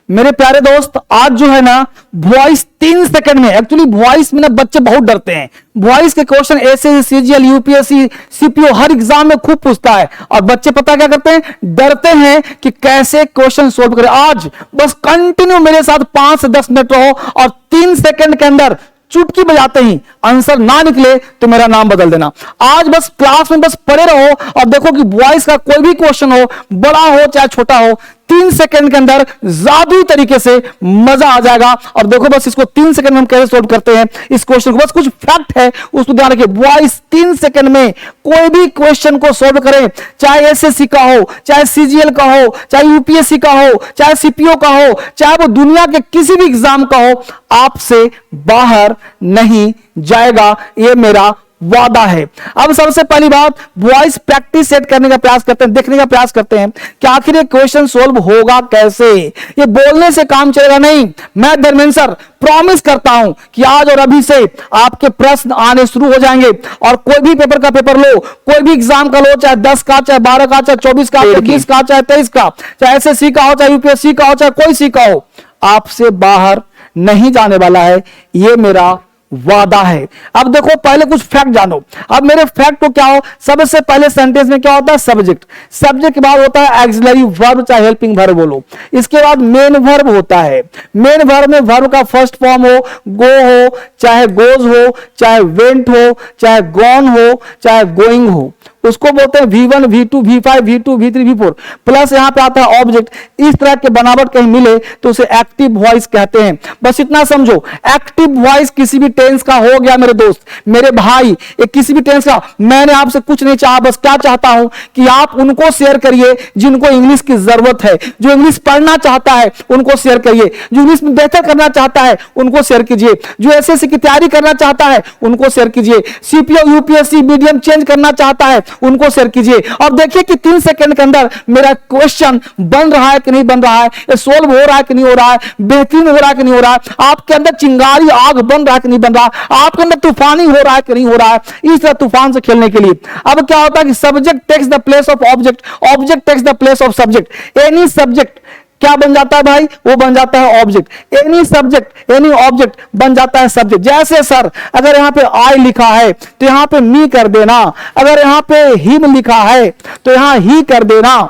मेरे प्यारे दोस्त, आज जो है ना वॉइस 3 सेकंड में, एक्चुअली वॉइस में ना बच्चे बहुत डरते हैं। वॉइस के क्वेश्चन ऐसे सीजीएल, यूपीएससी, सीपीओ हर एग्जाम में खूब पूछता है और बच्चे पता क्या करते हैं, डरते हैं कि कैसे क्वेश्चन सोल्व करें। आज बस कंटिन्यू मेरे साथ 5 से 10 मिनट रहो और 3 सेकंड के अंदर चुटकी बजाते ही आंसर ना निकले तो मेरा नाम बदल देना। आज बस क्लास में बस पढ़े रहो और देखो कि वॉइस का कोई भी क्वेश्चन हो, बड़ा हो चाहे छोटा हो, 3 सेकंड के अंदर जादुई तरीके से मजा आ जाएगा। और देखो बस इसको 3 सेकंड में हम कैसे सोल्व करते हैं इस क्वेश्चन को। बस कुछ फैक्ट है उसको ध्यान रखिए। वॉइस 3 सेकंड में कोई भी क्वेश्चन को सोल्व करें, चाहे एसएससी का हो, चाहे सीजीएल का हो, चाहे यूपीएससी का हो, चाहे सीपीओ का हो, चाहे वो दुनिया के किसी भी एग्जाम का हो, आपसे बाहर नहीं जाएगा, ये मेरा वादा है। अब सबसे पहली बात, वॉइस प्रैक्टिस सेट करने का प्रयास करते हैं, देखने का प्रयास करते हैं कि आखिर ये क्वेश्चन सोल्व होगा कैसे। ये बोलने से काम चलेगा नहीं। मैं धर्मेंद्र सर प्रॉमिस करता हूं कि आज और अभी से आपके प्रश्न आने शुरू हो जाएंगे और कोई भी पेपर का पेपर लो, कोई भी एग्जाम का लो, चाहे 10 का, चाहे 12 का, चाहे 24 का, चाहे 20 का, चाहे 23 का, चाहे एसएससी का हो, चाहे यूपीएससी का हो, चाहे कोई सी का हो, आपसे बाहर नहीं जाने वाला है, ये मेरा वादा है। अब देखो पहले कुछ फैक्ट जानो। अब मेरे फैक्ट को क्या हो, सबसे पहले सेंटेंस में क्या होता है, सब्जेक्ट। सब्जेक्ट के बाद होता है एक्सिलरी वर्ब, चाहे हेल्पिंग वर्ब बोलो। इसके बाद मेन वर्ब होता है। मेन वर्ब में वर्ब का फर्स्ट फॉर्म हो, गो हो, चाहे गोज हो, चाहे वेंट हो, चाहे गॉन हो, चाहे गोइंग हो, उसको बोलते हैं V1, V2, V5, V2, V3, V4। Plus यहां पे आता है ऑब्जेक्ट। इस तरह के बनावट कहीं मिले तो उसे एक्टिव वॉइस कहते हैं। बस इतना समझो, एक्टिव वॉइस किसी भी टेंस का हो गया मेरे दोस्त, मेरे भाई, एक किसी भी टेंस का। मैंने आपसे कुछ नहीं चाहा, बस क्या चाहता हूं कि आप उनको शेयर करिए जिनको इंग्लिश की जरूरत है, जो इंग्लिश पढ़ना चाहता है उनको शेयर करिए, जो इंग्लिश में बेहतर करना चाहता है उनको शेयर कीजिए, जो एसएससी की तैयारी करना चाहता है उनको शेयर कीजिए, सीपीओ यूपीएससी मीडियम चेंज करना चाहता है उनको शेयर कीजिए। और देखिए कि 3 सेकंड के अंदर मेरा क्वेश्चन बन रहा है कि नहीं बन रहा है, ये सोल्व हो रहा है कि नहीं हो रहा है, बेहतरीन हो रहा है कि नहीं हो रहा है, आपके अंदर चिंगारी आग बन रहा है कि नहीं बन रहा है, आपके अंदर तूफानी हो रहा है कि नहीं हो रहा है। इस तरह तूफान से खेलने के लिए अब क्या होता है कि subject takes the place of object, object takes the place of subject. Any subject क्या बन जाता है भाई, वो बन जाता है object. Any subject, any object बन जाता है सब्जेक्ट। जैसे सर अगर यहां पे आई लिखा है तो यहां पे मी कर देना, अगर यहां पे हिम लिखा है तो यहां ही कर देना।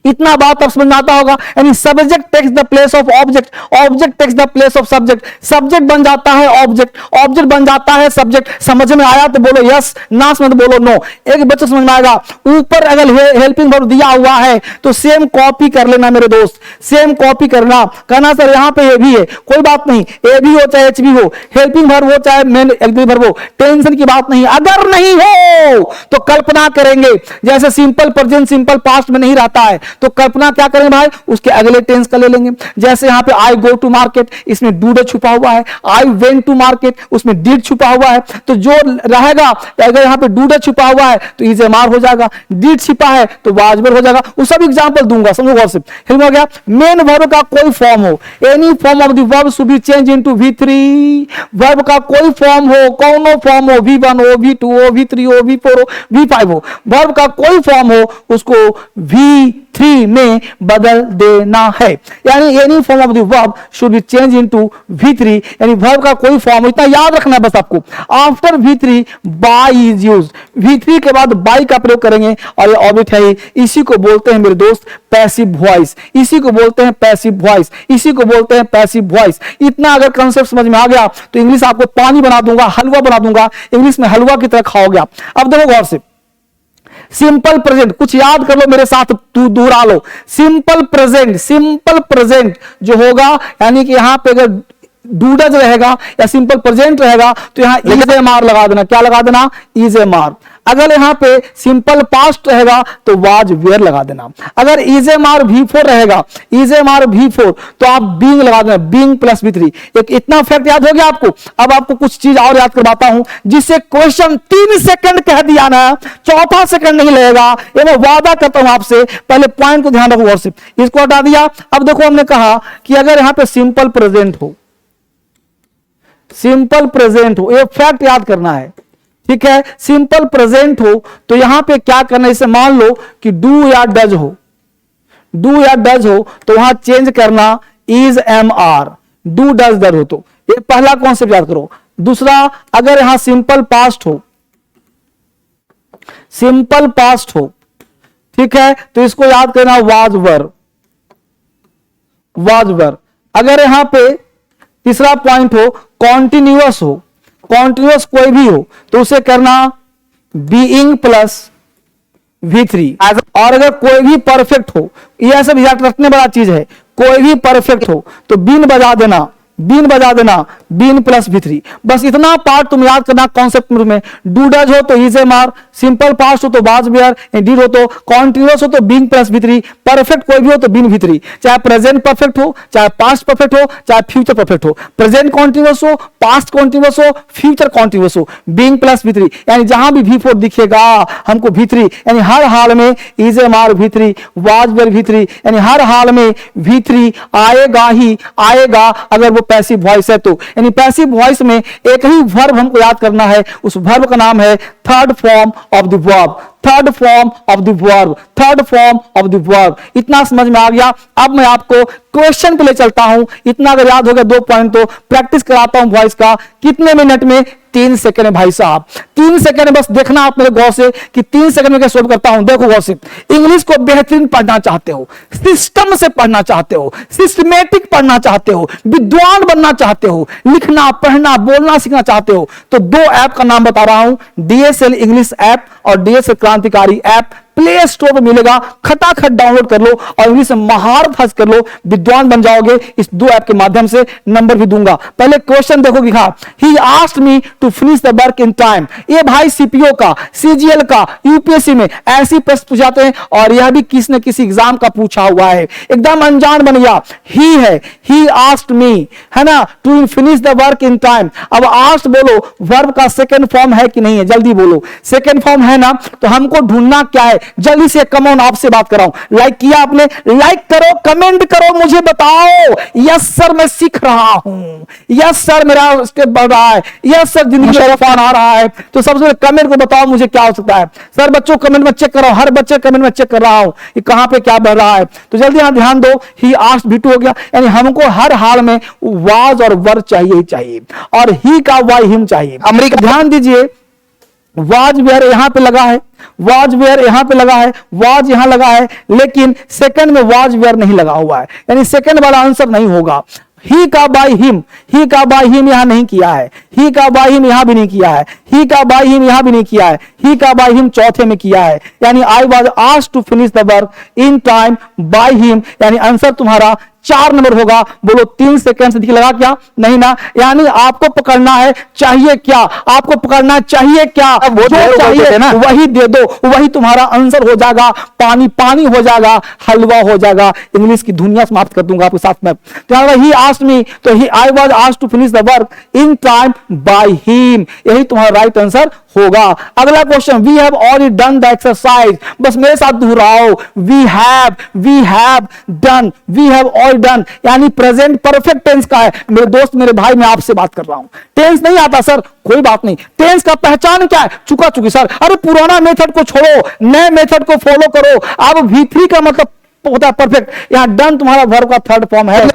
इतना बात अब समझ में आता होगा। यानी subject takes the place of object, object takes the place of subject, subject बन जाता है ऑब्जेक्ट, ऑब्जेक्ट बन जाता है सब्जेक्ट। समझ में आया तो बोलो यस, ना समझ तो बोलो नो। एक बच्चे समझ में आएगा। ऊपर अगर हेल्पिंग वर्ब दिया हुआ है तो सेम कॉपी कर लेना मेरे दोस्त, सेम कॉपी करना। कहना सर यहां पे ए भी है, कोई बात नहीं, ए भी हो चाहे एच भी हो, हेल्पिंग वर्ब हो चाहे मेन एक्टिव वर्ब हो, टेंशन की बात नहीं। अगर नहीं हो तो कल्पना करेंगे, जैसे सिंपल प्रेजेंट सिंपल पास्ट में नहीं रहता है तो कल्पना क्या करें भाई, उसके अगले टेंस का ले लेंगे। जैसे यहां पे आई गो टू मार्केट, इसमें डू छुपा हुआ है, आई वेंट टू मार्केट, उसमें डिड छुपा हुआ है, तो जो रहेगा अगर यहां पे डू छुपा हुआ है तो इज एमआर हो जाएगा, डिड छिपा है तो वाजबर हो जाएगा। वो सब एग्जांपल दूंगा, समझो गौर से। हिल हो गया। मेन वर्ब का कोई फॉर्म हो, any form of the verb should be change into V3। Verb का कोई फॉर्म हो, कौन फॉर्म हो, V1 हो, V2 हो, V3 हो, V4 हो, V5 हो, वर्ब का कोई फॉर्म हो उसको V3 में बदल देना है। यानी any form of the verb should be change into V3। यानी वर्ब का कोई फॉर्म, इतना याद रखना है बस आपको। After V3 bye is used, V3 के बाद बाय का प्रयोग करेंगे और ये ऑब्जेक्ट है। इसी को बोलते हैं मेरे दोस्त पैसिव वॉइस, इसी को बोलते हैं पैसिव वॉइस, इसी को बोलते हैं पैसिव वॉइस। इतना अगर कंसेप्ट समझ में आ गया तो इंग्लिश आपको पानी बना दूंगा, हलवा बना दूंगा, इंग्लिश में हलवा की तरह खाओगे आप। अब देखो गौर से, सिंपल प्रेजेंट कुछ याद कर लो मेरे साथ, तू दोहरा लो। सिंपल प्रेजेंट, सिंपल प्रेजेंट जो होगा, यानी कि यहां पे अगर डूडज रहेगा या सिंपल प्रेजेंट रहेगा तो यहां इज एमआर लगा देना। क्या लगा देना, इज एमआर। अगर यहां पे सिंपल पास्ट रहेगा तो वाज वेयर लगा देना। अगर इज एमआर V4 रहेगा, इज एमआर V4 तो आप बीइंग लगा देना, बीइंग प्लस V3। एक इतना फैक्ट याद हो गया आपको। अब आपको कुछ चीज और याद करवाता हूं जिससे क्वेश्चन 3 सेकंड कह दिया ना, चौथा सेकंड नहीं लगेगा, ये मैं वादा करता हूं आपसे। पहले पॉइंट को ध्यान रखो, से इसको हटा दिया। अब देखो हमने कहा कि अगर यहां पे सिंपल प्रेजेंट हो, सिंपल प्रेजेंट हो, ये फैक्ट याद करना है, ठीक है। सिंपल प्रेजेंट हो तो यहां पे क्या करना है, इसे मान लो कि डू या डज हो, डू या डज हो तो वहां चेंज करना is am are, do does did हो। तो ये पहला कॉन्सेप्ट याद करो। दूसरा, अगर यहां सिंपल पास्ट हो, सिंपल पास्ट हो, ठीक है, तो इसको याद करना वाज वर, वाज वर। अगर यहां पे तीसरा पॉइंट हो कॉन्टिन्यूअस हो, कॉन्टिन्यूअस कोई भी हो तो उसे करना बीइंग प्लस V3। और अगर कोई भी परफेक्ट हो, यह सब याद रखने वाला चीज है, कोई भी परफेक्ट हो तो बीन बजा देना, बीन बजा देना, बीन प्लस V3। बस इतना पार्ट तुम याद करना कॉन्सेप्ट में। डू डज हो तो is am are, simple past हो तो वाज वेयर, डिड हो तो कॉन्टिन्यूअस हो तो बीइंग प्लस V3, परफेक्ट कोई भी हो तो बीन V3। चाहे प्रेजेंट परफेक्ट हो, चाहे पास्ट परफेक्ट हो, चाहे फ्यूचर परफेक्ट हो, प्रेजेंट कॉन्टिन्यूअस हो, पास्ट कॉन्टिन्यूअस हो, फ्यूचर कॉन्टिन्यूअस हो, बीइंग प्लस V3। यानी जहां भी V4 दिखेगा हमको V3, यानी हर हाल में is am are V3, was were V3, यानी हर हाल में V3 आएगा ही आएगा अगर वो पैसिव वॉइस है तो। यानी पैसिव वॉइस में एक ही वर्ब हमको याद करना है, उस वर्ब का नाम है third form of the verb, third form of the verb, third form of the verb. इतना समझ में आ गया। अब मैं आपको क्वेश्चन पे ले चलता हूं। इतना अगर याद हो गया 2 पॉइंट तो प्रैक्टिस कराता हूं वॉइस का। कितने मिनट में? 3 सेकंड में भाई साहब, 3 सेकंड बस देखना आप मेरे गौर से कि 3 सेकंड में क्या सोल्व करता हूं। देखो गौर से, इंग्लिश को बेहतरीन पढ़ना चाहते हो, सिस्टम से पढ़ना चाहते हो, सिस्टमेटिक पढ़ना चाहते हो, विद्वान बनना चाहते हो, लिखना पढ़ना बोलना सीखना चाहते हो तो 2 ऐप का नाम बता रहा हूं, DSL इंग्लिश ऐप और DSL क्रांतिकारी ऐप। प्ले स्टोर पर मिलेगा, खटाखट डाउनलोड कर लो और इंग्लिश में महारत हासिल कर लो, विद्वान बन जाओगे। इस 2 ऐप के माध्यम से नंबर भी दूंगा। पहले क्वेश्चन देखो लिखा, he asked me to finish the work in time. ये भाई सीपीओ का, सीजीएल का, यूपीएससी में ऐसी प्रश्न पूछ जाते हैं और यह भी किसी न किसी एग्जाम का पूछा हुआ है, एकदम अनजान बन गया। ही है, ही आस्क्ड मी, है ना, to finish the work in time. अब आस्क्ड बोलो, वर्ब का सेकंड फॉर्म है कि नहीं है, जल्दी बोलो। सेकंड फॉर्म है ना, तो हमको ढूंढना क्या है, जल्दी से। कम ऑन, आपसे बात कर रहा हूं। लाइक किया आपने? लाइक करो, कमेंट करो, मुझे बताओ यस सर मैं सीख रहा हूं, यस सर मेरा स्टेप बढ़ रहा है, यस सर जिंदगी में तूफान आ रहा है। तो सबसे पहले कमेंट को बताओ मुझे क्या हो सकता है। सर बच्चों कमेंट में चेक कर रहा हूं, हर बच्चे कमेंट में चेक कर रहा हूं कि कहां पे क्या बढ़ रहा है। तो जल्दी यहां ध्यान दो, ही आस्क्ड भी हो गया, यानी हमको हर हाल में वाज और वर चाहिए ही चाहिए और ही का वाई हिम चाहिए। अमेरिका, ध्यान दीजिए, वाज वेयर यहां पे लगा है, वाज वेयर यहां पे लगा है, वाज यहां लगा है, लेकिन सेकंड में वाज वेयर नहीं लगा हुआ है, यानी सेकंड वाला आंसर नहीं होगा। ही का बाय हिम, ही का बाय हिम यहां नहीं किया है, ही का बाय हिम यहां भी नहीं किया है, ही का बाय हिम यहां भी नहीं किया है, ही का बाय हिम चौथे में किया है। यानी I was asked to finish the work in time by him, यानी आंसर तुम्हारा 4 नंबर होगा। बोलो 3 सेकंड से लगा क्या? नहीं ना। यानी आपको पकड़ना है चाहिए क्या, आपको पकड़ना चाहिए क्या, जो चाहिए ना वही दे दो, वही तुम्हारा आंसर हो जाएगा, पानी पानी हो जाएगा, हलवा हो जाएगा। इंग्लिश की दुनिया समाप्त कर दूंगा आपके साथ में। तो ही आस्क्ड मी, तो he I was asked to finish the work in time by him, यही तुम्हारा राइट आंसर होगा। अगला question, we have already done the exercise. बस मेरे साथ दोहराओ, we have done, we have all done, यानी प्रेजेंट परफेक्ट टेंस का है। मेरे दोस्त, मेरे भाई, मैं आपसे बात कर रहा हूं। टेंस नहीं आता सर, कोई बात नहीं। टेंस का पहचान क्या है? चुका चुकी सर। अरे पुराना मेथड को छोड़ो, नए मेथड को फॉलो करो। अब V3 का मतलब होता है परफेक्ट। यहां डन तुम्हारा वर्ब का थर्ड फॉर्म है,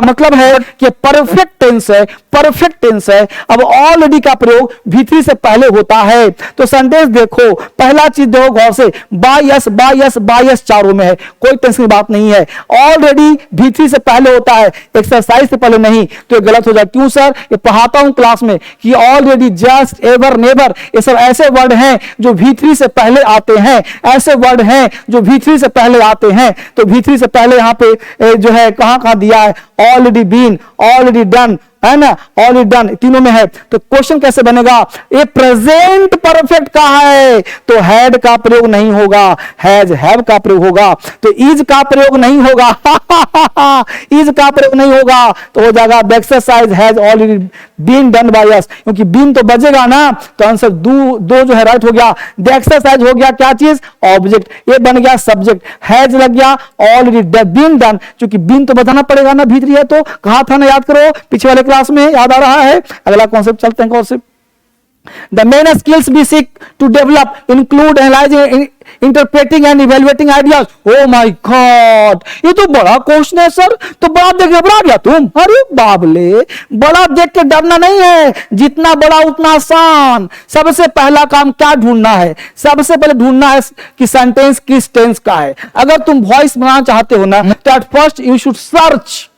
मतलब है कि परफेक्ट टेंस है, परफेक्ट टेंस है। अब ऑलरेडी का प्रयोग V3 से पहले होता है। तो सेंटेंस देखो, पहला चीज देखो गौर से, बाय यस चारों में है, कोई टेंस की बात नहीं है। ऑलरेडी V3 से पहले होता है, एक्सरसाइज से पहले नहीं, तो ये गलत हो जाए। क्यों सर? ये पढ़ाता हूं क्लास में कि ऑलरेडी, जस्ट, एवर, नेवर, ये सब ऐसे वर्ड हैं जो V3 से पहले आते हैं, ऐसे वर्ड हैं जो V3 से पहले आते हैं। तो V3 से पहले यहां पे जो है कहां दिया है, ऑलरेडी बीन, ऑलरेडी डन, है ना, ऑलरेडी डन, तीनों में है। तो क्वेश्चन कैसे बनेगा? ये प्रेजेंट परफेक्ट का है तो हैड का प्रयोग नहीं होगा, हैज, हैव का प्रयोग होगा। तो इज का प्रयोग नहीं होगा, इज का प्रयोग नहीं होगा, तो हो जाएगा the exercise has already been done by us, क्योंकि बीन तो बजेगा ना, तो आंसर दो जो है राइट हो गया। द एक्सरसाइज हो गया क्या चीज? ऑब्जेक्ट, ये बन गया सब्जेक्ट। हैज लग गया, ऑलरेडी बीन डन, क्योंकि बीन तो बताना पड़ेगा ना, भीतरी है तो। कहा था ना, याद करो, पीछे वाले क्लास में, याद आ रहा है। अगला कॉन्सेप्ट चलते हैं, concept The main skills we seek to develop include analyzing, interpreting and evaluating ideas. Oh my God, ये तो बड़ा क्वेश्चन है सर, तो बड़ा देख घबरा गया तुम? अरे बाबले, बड़ा देख के डरना नहीं है, जितना बड़ा उतना आसान। सबसे पहला काम क्या ढूंढना है? सबसे पहले ढूंढना है कि सेंटेंस किस टेंस का है। अगर तुम वॉइस बनाना चाहते हो ना, तो at first you should search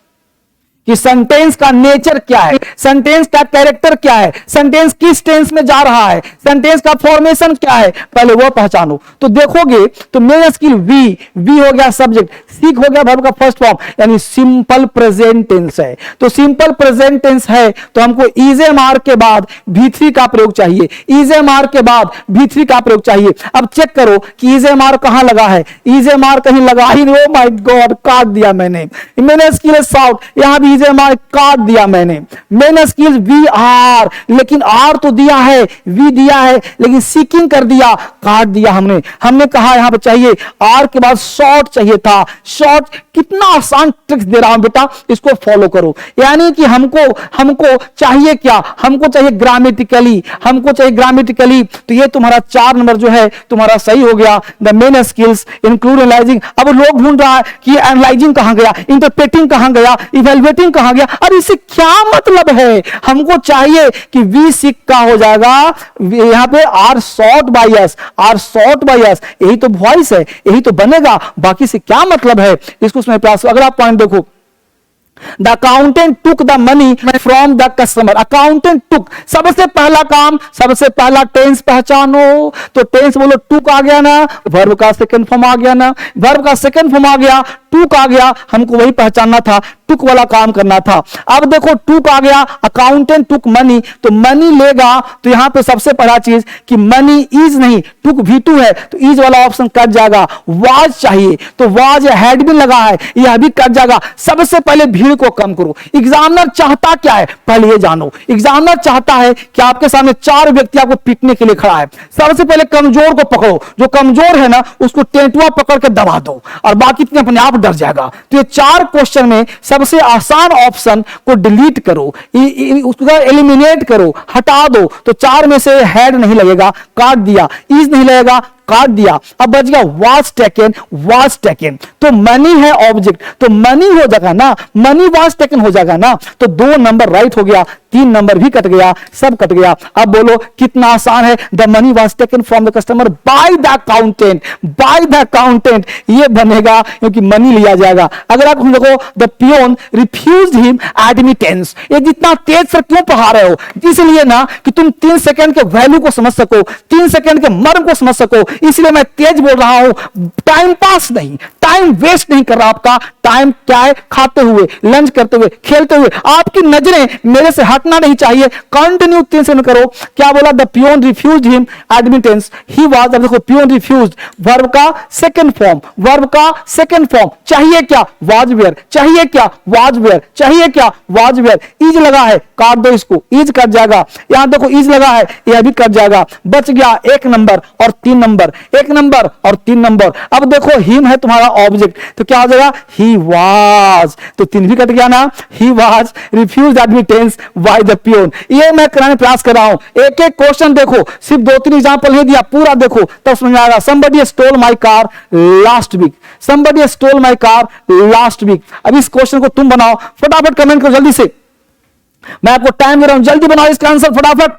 कि सेंटेंस का नेचर क्या है, सेंटेंस का कैरेक्टर क्या है, सेंटेंस किस टेंस में जा रहा है, सेंटेंस का फॉर्मेशन क्या है, पहले वो पहचानो। तो देखोगे तो मेन स्किल वी हो गया सब्जेक्ट, सीख हो गया वर्ब का फर्स्ट फॉर्म, यानी सिंपल प्रेजेंट टेंस है। तो सिंपल प्रेजेंट टेंस है तो हमको इज-एम-आर के बाद V3 का प्रयोग चाहिए, इज-एम-आर के बाद V3 का प्रयोग चाहिए। अब चेक करो कि इज-एम-आर कहां लगा है, इज-एम-आर कहीं लगा ही नहीं। ओ माय गॉड, काट दिया मैंने स्किल साउट, यहां भी इज-एम-आर काट दिया मैंने। मेन स्किल वी आर, लेकिन आर तो दिया है, वी दिया है, लेकिन सीकिंग कर दिया, काट दिया हमने कहा यहां पे चाहिए आर के बाद शॉर्ट चाहिए था। शॉर्ट, कितना आसान ट्रिक्स दे रहा हूं बेटा, इसको फॉलो करो। यानी कि हमको चाहिए क्या, हमको चाहिए ग्रामेटिकली, तो ये तुम्हारा 4 नंबर जो है तुम्हारा सही हो गया। The main skills include analysing. अब लोग ढूंढ रहा है कि एनालाइजिंग कहां गया, इंटरप्रेटिंग कहां गया, इवैल्यूएटिंग कहां गया। अरे इससे क्या मतलब है? हमको चाहिए कि वी सिक का हो जाएगा यहां पे आर शॉर्ट बाय अस, यही तो वॉइस है, यही तो बनेगा, बाकी से क्या मतलब है? इसको उसमें प्रयास। अगर आप पॉइंट देखो, the accountant took the money from the customer. Accountant took, सबसे पहला काम, सबसे पहला टेंस पहचानो। तो टेंस बोलो, टुक आ गया ना, वर्ब का सेकंड फॉर्म आ गया ना, वर्ब का सेकंड फॉर्म आ गया, टुक आ गया, हमको वही पहचानना था, टुक वाला काम करना था। अब देखो टुक आ गया, अकाउंटेंट टुक मनी, तो मनी लेगा, तो यहां पे सबसे पहला चीज कि मनी इज नहीं, टुक V2 है, तो इज वाला ऑप्शन कट जाएगा। वाज चाहिए, तो वाज हैड भी लगा है, यह भी कट जाएगा। सबसे पहले भीड़ को कम करो। एग्जामिनर चाहता क्या है, पहले ये जानो। एग्जामिनर चाहता है कि आपके सामने 4 व्यक्ति आपको पीटने के लिए खड़ा है, सबसे पहले कमजोर को पकड़ो, जो कमजोर है ना उसको टेंटुआ पकड़ के दबा दो, और बाकी अपने आप डर जाएगा। तो ये 4 क्वेश्चन में सबसे आसान ऑप्शन को डिलीट करो, उसको एलिमिनेट करो, हटा दो। तो 4 में से हेड नहीं लगेगा, काट दिया, इज नहीं लगेगा, काट दिया। अब बच गया वाज टेकन, तो मनी है ऑब्जेक्ट, तो मनी हो जाएगा ना, मनी वाज टेकन हो जाएगा ना, तो 2 नंबर राइट हो गया, 3 नंबर भी कट गया, सब कट गया। अब बोलो कितना आसान है, the money was taken from the customer by the accountant, ये बनेगा क्योंकि मनी लिया जाएगा। अगर आप देखो, the peon refused him admittance, ये जितना तेज से क्यों पढ़ा रहे हो, इसलिए ना कि तुम 3 सेकंड के वैल्यू को समझ सको, 3 सेकंड के मर्म को समझ सको, इसलिए मैं तेज बोल रहा हूं। टाइम पास नहीं, टाइम वेस्ट नहीं कर रहा आपका। टाइम क्या है, खाते हुए, लंच करते हुए, खेलते हुए, आपकी नजरें मेरे से हटना नहीं चाहिए। कंटिन्यू 3 सेकंड करो। क्या बोला, the peon refused him admittance, he was, अब देखो पियोन रिफ्यूज्ड, वर्ब का सेकंड फॉर्म, चाहिए क्या, वाज वेयर, चाहिए क्या, वाज वेयर, इज लगा है, काट दो इसको, इज कट जाएगा। यहां देखो इज लगा है, यह भी कट जाएगा। बच गया 1 नंबर और 3 नंबर, 1 नंबर और 3 नंबर। अब देखो हिम है तुम्हारा ऑब्जेक्ट, तो क्या हो जाएगा, ही वाज, तो 3 भी कट गया ना, he was refused admittance by the peon. ये मैं कराने प्रयास कर रहा हूं, एक एक क्वेश्चन देखो, सिर्फ 2-3 एग्जांपल नहीं दिया, पूरा देखो तब समझ आएगा। somebody stole my car last week, अब इस क्वेश्चन को तुम बनाओ, फटाफट कमेंट करो जल्दी से, मैं आपको टाइम दे रहा हूं, जल्दी बनाओ इसका आंसर फटाफट,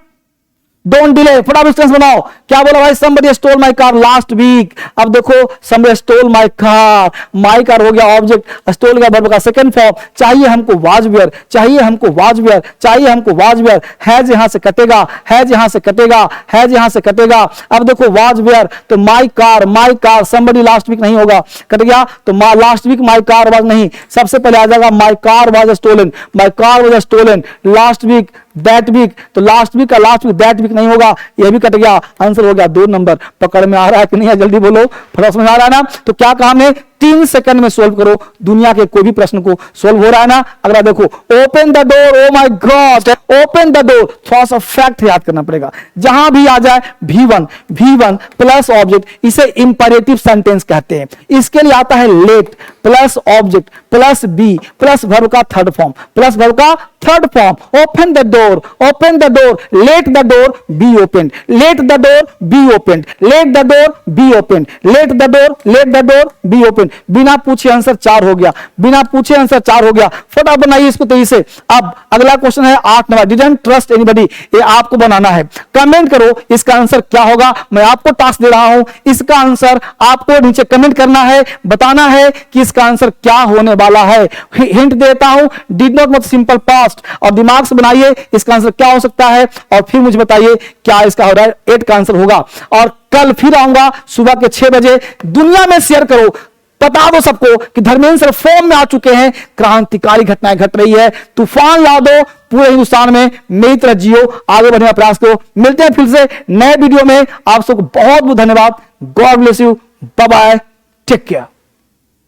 डोंट डिले, फटाफट बनाओ। क्या बोला भाई, somebody stole my car last week। अब देखो somebody stole my car, my car हो गया ऑब्जेक्ट, स्टोल का वर्ब का सेकंड फॉर्म, चाहिए हमको was were, हैज यहां से कटेगा, अब देखो was were, तो my car, somebody last week नहीं होगा, कट गया, तो last week my car was नहीं, सबसे पहले आ जाएगा my car was stolen, last week, that week, तो लास्ट वीक का लास्ट वीक, दैट वीक नहीं होगा, यह भी कट गया। आंसर हो गया 2 नंबर। पकड़ में आ रहा है कि नहीं है, जल्दी बोलो, फटाफट समझ आ रहा है ना। तो क्या कहा हमने, 3 सेकंड में सोल्व करो, दुनिया के कोई भी प्रश्न को सोल्व हो रहा है ना। अगर आप देखो, open the door, oh my God, open the door, थोड़ा सा फैक्ट याद करना पड़ेगा। जहां भी आ जाए V1 प्लस ऑब्जेक्ट, इसे इंपरेटिव सेंटेंस कहते हैं। इसके लिए आता है let plus object plus be plus verb का थर्ड फॉर्म, प्लस वर्ब का third form. Open the door, open the door, let the door be open, let the door be open, let the door be open, let the door, let the door be open. बिना पूछे answer 4 हो गया, बिना पूछे answer 4 हो गया। फटाफट बनाइए इसको तेजी से। अब अगला क्वेश्चन है 8 नंबर, डिडंट ट्रस्ट एनीबॉडी, ये आपको बनाना है। कमेंट करो इसका आंसर क्या होगा। मैं आपको टास्क दे रहा हूं, इसका आंसर आपको नीचे कमेंट करना है, बताना है कि इसका आंसर क्या होने वाला है। हिंट देता हूं, डिड नॉट मतलब सिंपल पास्ट, और दिमाग से बनाइए इसका आंसर क्या हो सकता है, और फिर मुझे बताइए क्या इसका हो रहा है 8 का आंसर होगा। और कल फिर आऊंगा सुबह के 6 बजे। दुनिया में शेयर करो, बता दो सबको कि धर्मेंद्र सर फॉर्म में आ चुके हैं, क्रांतिकारी घटनाएं घट रही है, तूफान ला दो पूरे हिंदुस्तान में, मेरी तरह जियो, आगे बढ़ने का प्रयास करो। मिलते हैं फिर से नए वीडियो में। आप सबको बहुत बहुत धन्यवाद। God bless you, bye bye, take care.